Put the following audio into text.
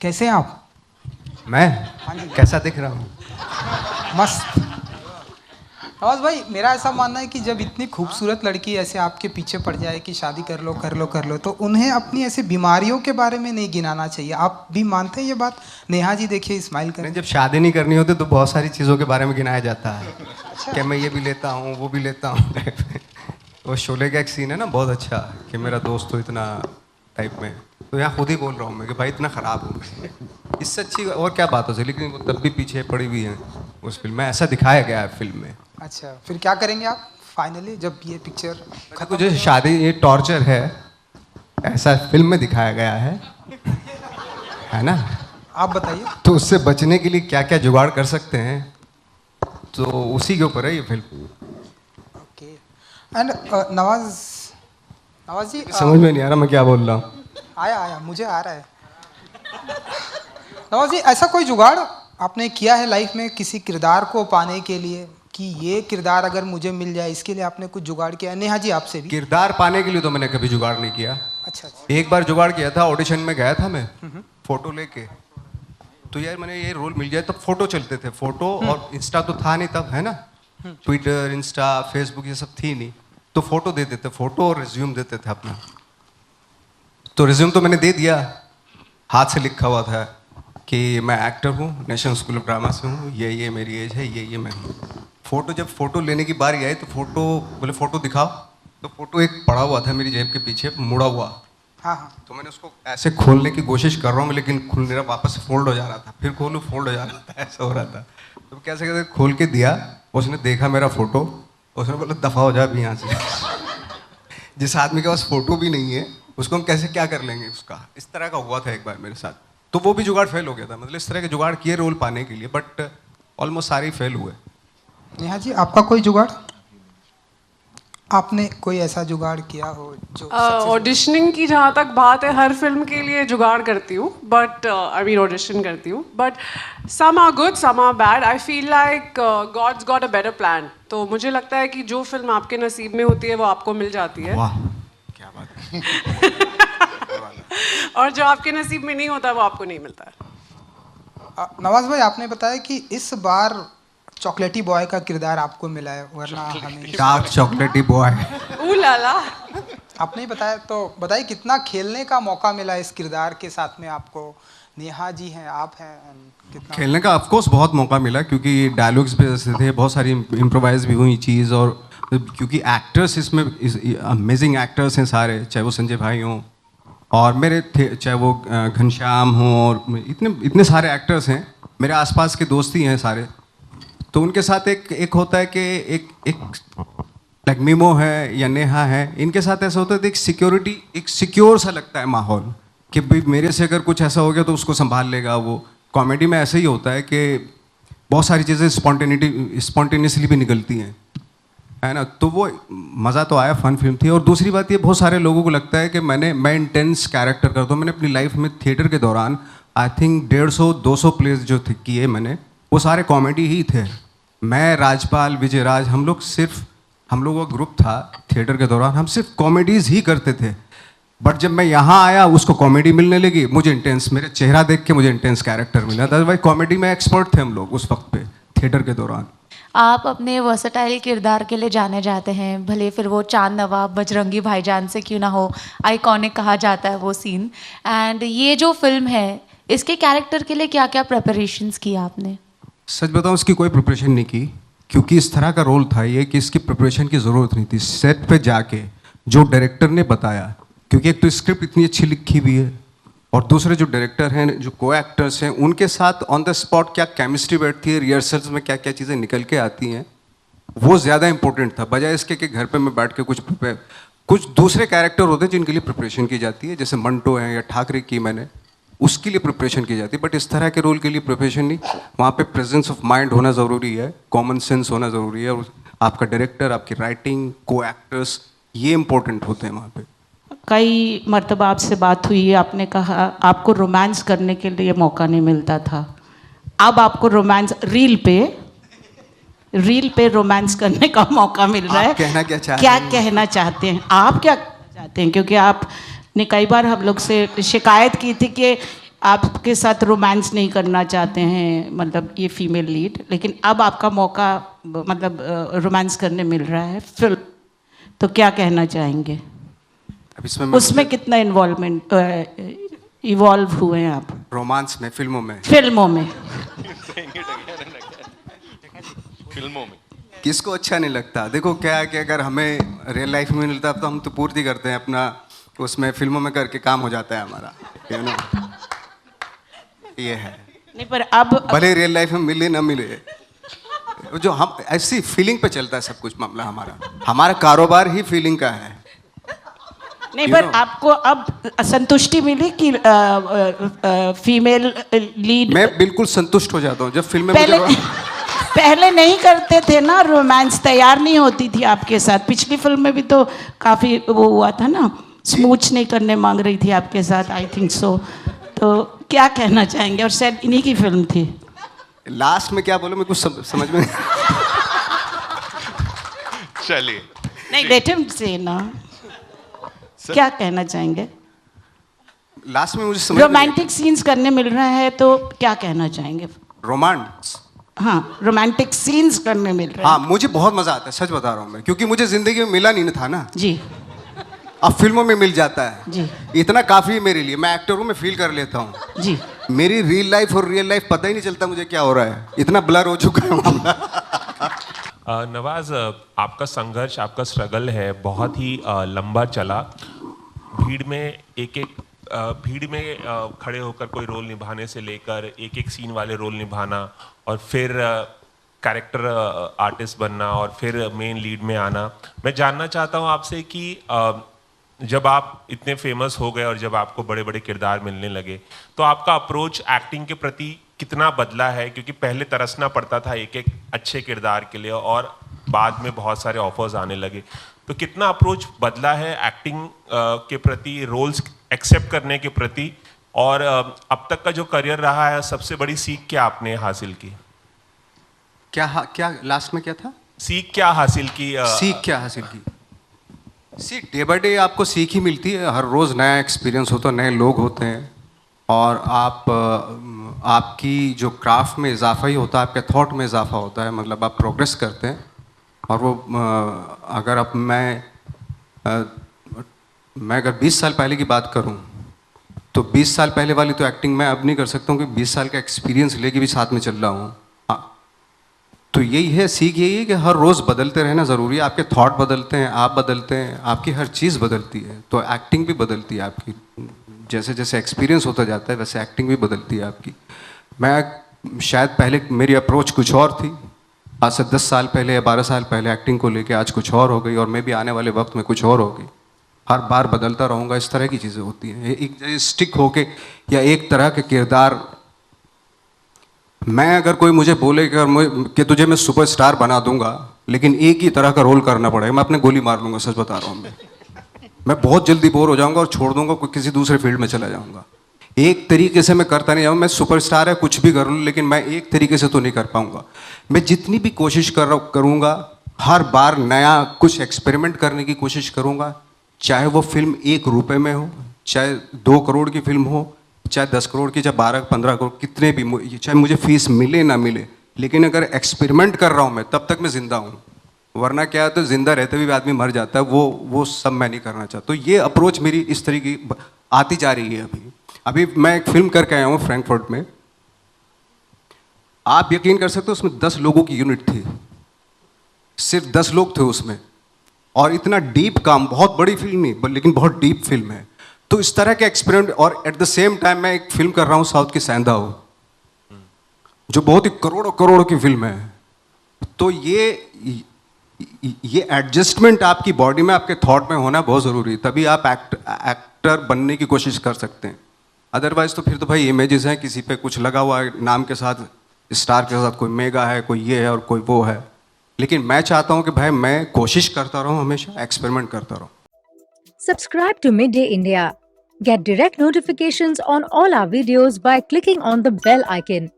कैसे हैं आप? मैं हाँ जी। कैसा दिख रहा हूँ? मस्त। नवाज भाई, मेरा ऐसा मानना है कि जब इतनी खूबसूरत लड़की ऐसे आपके पीछे पड़ जाए कि शादी कर लो कर लो कर लो, तो उन्हें अपनी ऐसे बीमारियों के बारे में नहीं गिनाना चाहिए। आप भी मानते हैं ये बात? नेहा जी देखिए स्माइल कर नहीं, रही जब शादी नहीं करनी होती तो बहुत सारी चीज़ों के बारे में गिनाया जाता है कि मैं ये भी लेता हूँ वो भी लेता हूँ। वो शोले का एक सीन है ना, बहुत अच्छा, कि मेरा दोस्त तो इतना टाइप में, तो यहाँ खुद ही बोल रहा हूँ मैं कि भाई इतना ख़राब हूँ मैं। इससे अच्छी और क्या बात हो सकती, लेकिन वो तब भी पीछे पड़ी हुई है उस फिल्म में, ऐसा दिखाया गया है फिल्म में। अच्छा, फिर क्या करेंगे आप फाइनली जब ये पिक्चर खत्म खत्म? जो शादी ये टॉर्चर है, ऐसा फिल्म में दिखाया गया है ना? आप बताइए। तो उससे बचने के लिए क्या क्या जुगाड़ कर सकते हैं, तो उसी के ऊपर है ये फिल्म। ओके। एंड नवाज नवाज जी, समझ में नहीं आ रहा मैं क्या बोल रहा हूँ। आया आया मुझे आ रहा है। नवाज जी, ऐसा कोई जुगाड़ आपने किया है लाइफ में किसी किरदार को पाने के लिए कि ये किरदार अगर मुझे मिल जाए, इसके लिए आपने कुछ जुगाड़ किया है? नेहा जी आपसे भी। किरदार पाने के लिए तो मैंने कभी जुगाड़ नहीं किया। अच्छा अच्छा। एक बार जुगाड़ किया था, ऑडिशन में गया था मैं फोटो लेके, तो यार मैंने ये रोल मिल गया, तब फोटो चलते थे, फोटो, और इंस्टा तो था नहीं तब, है ना, ट्विटर इंस्टा फेसबुक ये सब थी नहीं, तो फोटो देते थे, फोटो और रिज्यूम देते थे अपना। तो रिज्यूम तो मैंने दे दिया, हाथ से लिखा हुआ था कि मैं एक्टर हूँ, नेशनल स्कूल ऑफ ड्रामा से हूँ, ये मेरी एज है, ये मैं हूँ। फोटो जब फोटो लेने की बारी आई तो फोटो बोले फोटो दिखाओ, तो फोटो एक पड़ा हुआ था मेरी जेब के पीछे मुड़ा हुआ। हाँ हाँ। तो मैंने उसको ऐसे खोलने की कोशिश कर रहा हूँ लेकिन खुल नहीं रहा, वापस से फोल्ड हो जा रहा था, फिर खोलूँ फोल्ड हो जा रहा था, ऐसा हो रहा था। तो कैसे कैसे खोल के दिया, उसने देखा मेरा फोटो, उसने बोला दफ़ा हो जा अभी यहाँ से। जिस आदमी के पास फोटो भी नहीं है उसको हम कैसे क्या कर लेंगे उसका, इस तरह का हुआ था एक बार मेरे साथ। तो वो भी जुगाड़ फेल हो गया था, मतलब इस तरह के जुगाड़ किए रोल पाने के लिए, बट ऑलमोस्ट सारे फेल हुए। नेहा जी, आपका कोई जुगाड़? आपने कोई ऐसा जुगाड़ किया हो जो ऑडिशनिंग की जहाँ तक बात है, हर फिल्म के लिए जुगाड़ करती हूँ, बट आई मीन ऑडिशन करती हूँ, but some are good some are bad. I feel like God's got a better plan. तो मुझे लगता है कि जो फिल्म आपके नसीब में होती है वो आपको मिल जाती है। वाह क्या बात है। और जो आपके नसीब में नहीं होता वो आपको नहीं मिलता है। नवाज भाई, आपने बताया कि इस बार चॉकलेटी बॉय का किरदार आपको मिला है, वरना हमें डार्क चॉकलेटी बॉय। ऊ लाला। आपने ही बताया, तो बताइए कितना खेलने का मौका मिला इस किरदार के साथ में आपको? नेहा जी हैं, आप हैं, कितना खेलने का ऑफकोर्स बहुत मौका मिला, क्योंकि डायलॉग्स भी ऐसे थे, बहुत सारी इम्प्रोवाइज भी हुई चीज़, और क्योंकि एक्टर्स इसमें अमेजिंग एक्टर्स हैं सारे, चाहे वो संजय भाई हों और मेरे थे, चाहे वो घनश्याम हों, और इतने इतने सारे एक्टर्स हैं, मेरे आसपास के दोस्त ही हैं सारे। तो उनके साथ एक होता है कि एक लाइक मीमो है या नेहा है, इनके साथ ऐसा होता है एक सिक्योरिटी, एक सिक्योर सा लगता है माहौल कि भाई मेरे से अगर कुछ ऐसा हो गया तो उसको संभाल लेगा वो। कॉमेडी में ऐसे ही होता है कि बहुत सारी चीज़ें स्पॉन्टेनियसली भी निकलती हैं, है ना, तो वो मज़ा तो आया, फन फिल्म थी। और दूसरी बात ये, बहुत सारे लोगों को लगता है कि मैं इंटेंस कैरेक्टर करता हूँ। मैंने अपनी लाइफ में थिएटर के दौरान आई थिंक 150-200 प्लेस जो किए मैंने, वो सारे कॉमेडी ही थे। मैं, राजपाल, विजय राज, हम लोगों का ग्रुप था थिएटर के दौरान, हम सिर्फ कॉमेडीज़ ही करते थे। बट जब मैं यहाँ आया उसको कॉमेडी मिलने लगी, मुझे इंटेंस, मेरे चेहरा देख के मुझे इंटेंस कैरेक्टर मिला था। भाई कॉमेडी में एक्सपर्ट थे हम लोग उस वक्त पे थिएटर के दौरान। आप अपने वर्सटाइल किरदार के लिए जाने जाते हैं, भले फिर वो चांद नवाब बजरंगी भाईजान से क्यों ना हो, आइकॉनिक कहा जाता है वो सीन। एंड ये जो फिल्म है, इसके कैरेक्टर के लिए क्या क्या प्रिपरेशंस की आपने? सच बताऊं, इसकी कोई प्रिपरेशन नहीं की, क्योंकि इस तरह का रोल था ये कि इसकी प्रिपरेशन की ज़रूरत नहीं थी। सेट पे जाके जो डायरेक्टर ने बताया, क्योंकि एक तो स्क्रिप्ट इतनी अच्छी लिखी हुई है, और दूसरे जो डायरेक्टर हैं, जो को एक्टर्स हैं, उनके साथ ऑन द स्पॉट क्या केमिस्ट्री बैठती है, रिहर्सल्स में क्या क्या चीज़ें निकल के आती हैं, वो ज़्यादा इंपॉर्टेंट था, बजाय इसके कि घर पे मैं बैठ के कुछ दूसरे कैरेक्टर होते हैं जिनके लिए प्रिपरेशन की जाती है, जैसे मंटो है या ठाकरे की मैंने, उसके लिए प्रिपरेशन की जाती है। बट इस तरह के रोल के लिए प्रिपरेशन नहीं, वहाँ पे प्रेजेंस ऑफ माइंड होना ज़रूरी है, कॉमन सेंस होना ज़रूरी है, और आपका डायरेक्टर, आपकी राइटिंग, को एक्टर्स, ये इंपॉर्टेंट होते हैं वहाँ पे। कई मर्तबा आपसे बात हुई, आपने कहा आपको रोमांस करने के लिए मौका नहीं मिलता था, अब आपको रोमांस रील पे रोमांस करने का मौका मिल रहा है। कहना क्या चाहते क्या हैं? कहना चाहते हैं आप, क्या कहना चाहते हैं? क्योंकि आपने कई बार हम लोग से शिकायत की थी कि आपके साथ रोमांस नहीं करना चाहते हैं, मतलब ये फीमेल लीड, लेकिन अब आपका मौका मतलब रोमांस करने मिल रहा है फिल्म, तो क्या कहना चाहेंगे? अब इसमें उसमें कितना इन्वॉल्वमेंट इवॉल्व हुए हैं आप रोमांस में, फिल्मों में? फिल्मों में? फिल्मों में किसको अच्छा नहीं लगता? देखो क्या है कि अगर हमें रियल लाइफ में मिलता तो हम तो पूर्ति करते हैं अपना, उसमें फिल्मों में करके काम हो जाता है हमारा, you know? ये है। नहीं पर अब भले रियल लाइफ में मिले ना मिले, जो हम ऐसी फीलिंग पे चलता है सब कुछ मामला हमारा कारोबार ही फीलिंग का है। नहीं You पर know. आपको अब संतुष्टि मिली कि फीमेल लीड? मैं बिल्कुल संतुष्ट हो जाता हूँ जब फिल्म में पहले मुझे पहले नहीं करते थे ना, रोमांस तैयार नहीं होती थी आपके साथ। पिछली फिल्म में भी तो काफ़ी वो हुआ था ना, स्मूच नहीं करने मांग रही थी आपके साथ, आई थिंक सो। तो क्या कहना चाहेंगे? और शायद इन्हीं की फिल्म थी। लास्ट में क्या बोलो मैं कुछ समझ में चलिए नहीं, लेट हिम से ना, क्या कहना चाहेंगे? लास्ट में मुझे समझ रोमांटिक सीन्स करने मिल रहे हैं तो क्या कहना चाहेंगे? रोमांस, हाँ, रोमांटिक सीन्स करने मिल रहे हैं। हाँ मुझे बहुत मजा आता है, सच बता रहा हूँ मैं, क्योंकि मुझे जिंदगी में मिला नहीं था ना, जी अब फिल्मों में मिल जाता है जी इतना काफी है मेरे लिए। मैं एक्टर हूँ, मैं फील कर लेता हूँ। जी। मेरी रियल लाइफ और रियल लाइफ पता ही नहीं चलता मुझे क्या हो रहा है, इतना ब्लर हो चुका है मामला। नवाज, आपका संघर्ष, आपका स्ट्रगल है बहुत ही लंबा चला। भीड़ में भीड़ में खड़े होकर कोई रोल निभाने से लेकर एक एक सीन वाले रोल निभाना, और फिर कैरेक्टर आर्टिस्ट बनना, और फिर मेन लीड में आना। मैं जानना चाहता हूँ आपसे कि जब आप इतने फेमस हो गए और जब आपको बड़े बड़े किरदार मिलने लगे, तो आपका अप्रोच एक्टिंग के प्रति कितना बदला है? क्योंकि पहले तरसना पड़ता था एक एक अच्छे किरदार के लिए, और बाद में बहुत सारे ऑफर्स आने लगे। तो कितना अप्रोच बदला है एक्टिंग के प्रति, रोल्स एक्सेप्ट करने के प्रति, और अब तक का जो करियर रहा है, सबसे बड़ी सीख क्या आपने हासिल की? क्या लास्ट में क्या था? सीख क्या हासिल की? सीख क्या हासिल की? सीख डे बाय डे आपको सीख ही मिलती है, हर रोज़ नया एक्सपीरियंस होता है, नए लोग होते हैं, और आपकी जो क्राफ्ट में इजाफा ही होता है, आपके थॉट में इजाफा होता है, मतलब आप प्रोग्रेस करते हैं। और वो अगर अब मैं अगर 20 साल पहले की बात करूं, तो 20 साल पहले वाली तो एक्टिंग मैं अब नहीं कर सकता हूँ, कि 20 साल का एक्सपीरियंस लेके भी साथ में चल रहा हूँ। हाँ, तो यही है, सीख यही है कि हर रोज़ बदलते रहना ज़रूरी है। आपके थॉट बदलते हैं, आप बदलते हैं, आपकी हर चीज़ बदलती है, तो एक्टिंग भी बदलती है आपकी। जैसे जैसे एक्सपीरियंस होता जाता है वैसे एक्टिंग भी बदलती है आपकी। मैं शायद पहले मेरी अप्रोच कुछ और थी, आज से 10 साल पहले या 12 साल पहले एक्टिंग को लेके आज कुछ और हो गई, और मैं भी आने वाले वक्त में कुछ और होगी। हर बार बदलता रहूँगा, इस तरह की चीज़ें होती हैं। एक स्टिक होके या एक तरह के किरदार, मैं अगर कोई मुझे बोले कि तुझे मैं सुपरस्टार बना दूंगा, लेकिन एक ही तरह का रोल करना पड़ेगा, मैं अपने गोली मार लूँगा, सच बता रहा हूँ मैं बहुत जल्दी बोर हो जाऊँगा और छोड़ दूँगा, किसी दूसरे फील्ड में चला जाऊँगा। एक तरीके से मैं करता नहीं जाऊँ, मैं सुपरस्टार है कुछ भी कर लूँ, लेकिन मैं एक तरीके से तो नहीं कर पाऊँगा। मैं जितनी भी कोशिश करूँगा, हर बार नया कुछ एक्सपेरिमेंट करने की कोशिश करूँगा, चाहे वो फिल्म 1 रुपये में हो, चाहे 2 करोड़ की फिल्म हो, चाहे 10 करोड़ की, चाहे 12-15 करोड़, कितने भी, चाहे मुझे फीस मिले ना मिले, लेकिन अगर एक्सपेरिमेंट कर रहा हूँ मैं, तब तक मैं ज़िंदा हूँ। वरना क्या है, तो ज़िंदा रहते भी आदमी मर जाता है, वो सब मैं नहीं करना चाहता। तो ये अप्रोच मेरी इस तरीके की आती जा रही है। अभी मैं एक फिल्म करके आया हूँ फ्रैंकफर्ट में, आप यकीन कर सकते हो उसमें 10 लोगों की यूनिट थी, सिर्फ 10 लोग थे उसमें, और इतना डीप काम, बहुत बड़ी फिल्म नहीं लेकिन बहुत डीप फिल्म है। तो इस तरह के एक्सपेरिमेंट, और एट द सेम टाइम मैं एक फिल्म कर रहा हूँ साउथ की सैंदाओ, जो बहुत ही करोड़ों करोड़ की फिल्म है। तो ये एडजस्टमेंट आपकी बॉडी में, आपके थॉट में होना बहुत ज़रूरी है, तभी आप एक्टर बनने की कोशिश कर सकते हैं। अदरवाइज तो फिर तो भाई इमेजेस हैं, किसी पे कुछ लगा हुआ है नाम के साथ, स्टार के साथ, कोई मेगा है, कोई ये है और कोई वो है। लेकिन मैं चाहता हूं कि भाई मैं कोशिश करता रहूं, हमेशा एक्सपेरिमेंट करता रहूं। Subscribe to Midday India. Get direct notifications on all our videos by clicking on the bell icon.